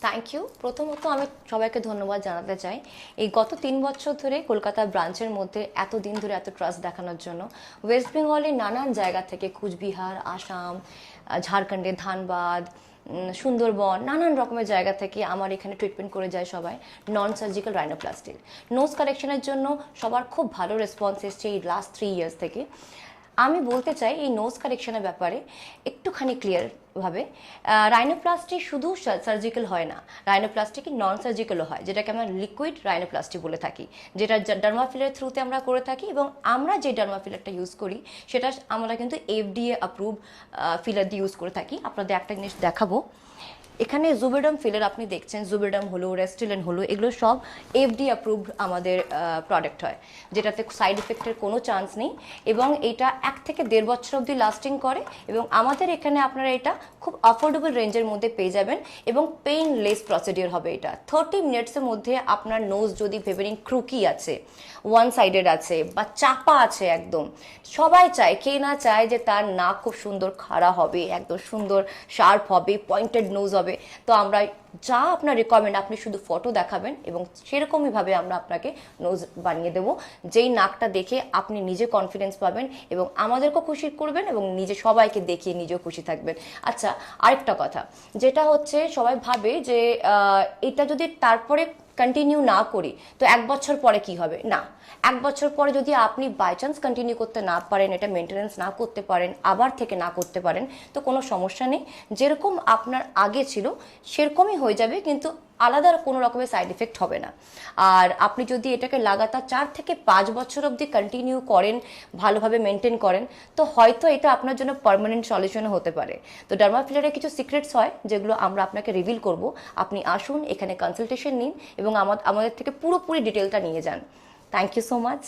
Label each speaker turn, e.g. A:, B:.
A: Thank you. প্রথমত আমি সবাইকে ধন্যবাদ জানাতে চাই এই গত 3 বছর ধরে কলকাতা ব্রাঞ্চের মধ্যে এত দিন ধরে এত ট্রাস্ট দেখানোর জন্য। ওয়েস্ট বেঙ্গলের নানান জায়গা থেকে, কুচবিহার, আসাম, ঝাড়খণ্ডের ধানবাদ, সুন্দরবন, নানান রকমের জায়গা থেকে আমার এখানে ট্রিটমেন্ট করে যায় সবাই নন সার্জিক্যাল রাইনোপ্লাস্টির নোজ কারেকশনের জন্য। সবার খুব ভালো রেসপন্স এসছে এই লাস্ট 3 ইয়ার্স থেকে। আমি বলতে চাই এই নোজ কারেকশনের ব্যাপারে একটুখানি ক্লিয়ারভাবে, রাইনোপ্লাস্টি শুধু সার্জিক্যাল হয় না, রাইনোপ্লাস্টি কি নন সার্জিক্যালও হয়, যেটাকে আমরা লিকুইড রাইনোপ্লাস্টি বলে থাকি, যেটা ডার্মাফিলের থ্রুতে আমরা করে থাকি। এবং আমরা যে ডার্মাফিলারটা ইউজ করি সেটা আমরা কিন্তু FDA অ্যাপ্রুভ ফিলার দিয়ে ইউজ করে থাকি। আপনাদের একটা জিনিস দেখাবো, এখানে জুবেডাম ফিলার আপনি দেখছেন, জুবেডাম হলো, রেস্টিলেন হলো, এগুলো সব FDA অ্যাপ্রুভড আমাদের প্রোডাক্ট হয়, যেটাতে সাইড এফেক্টের কোনো চান্স নেই। এবং এটা 1 থেকে 1.5 বছর অবধি লাস্টিং করে। এবং আমাদের এখানে আপনারা এটা খুব অ্যাফোর্ডেবল রেঞ্জের মধ্যে পেয়ে যাবেন এবং পেইনলেস প্রসিডিওর হবে এটা। 30 মিনিটসের মধ্যে আপনার নোজ যদি ভেবে নিন ক্রুকি আছে, ওয়ান সাইডেড আছে বা চাপা আছে একদম, সবাই চায়, কে না চায় যে তার নাক খুব সুন্দর খাড়া হবে, একদম সুন্দর শার্প হবে, পয়েন্টেড নোজ হবে। তো আমরা যা আপনার রিকোয়ারমেন্ট, আপনি শুধু ফটো দেখাবেন এবং সেরকমইভাবে আমরা আপনাকে নোজ বানিয়ে দেবো, যেই নাকটা দেখে আপনি নিজে কনফিডেন্স পাবেন এবং আমাদেরকেও খুশি করবেন এবং নিজে সবাইকে দেখিয়ে নিজেও খুশি থাকবেন। আচ্ছা, আরেকটা কথা যেটা হচ্ছে, সবাই ভাবে যে এটা যদি তারপরে কন্টিনিউ না করি তো 1 বছর পরে কি হবে। না, 1 বছর পরে যদি আপনি বাই চান্স কন্টিনিউ করতে না পারেন, এটা মেনটেনেন্স না করতে পারেন, আবার থেকে না করতে পারেন, তো কোনো সমস্যা নেই। যেরকম আপনার আগে ছিল সেরকমই হয়ে যাবে, কিন্তু আলাদা কোনো রকমের সাইড এফেক্ট হবে না। আর আপনি যদি এটাকে লাগাতার 4 থেকে 5 বছর অবধি কন্টিনিউ করেন, ভালোভাবে মেনটেন করেন, তো হয়তো এটা আপনার জন্য পার্মানেন্ট সলিউশনও হতে পারে। তো ডার্মাফিলারের কিছু সিক্রেটস হয় যেগুলো আমরা আপনাকে রিভিল করব। আপনি আসুন, এখানে কনসালটেশন নিন এবং আমাদের থেকে পুরোপুরি ডিটেলটা নিয়ে যান। Thank you so much.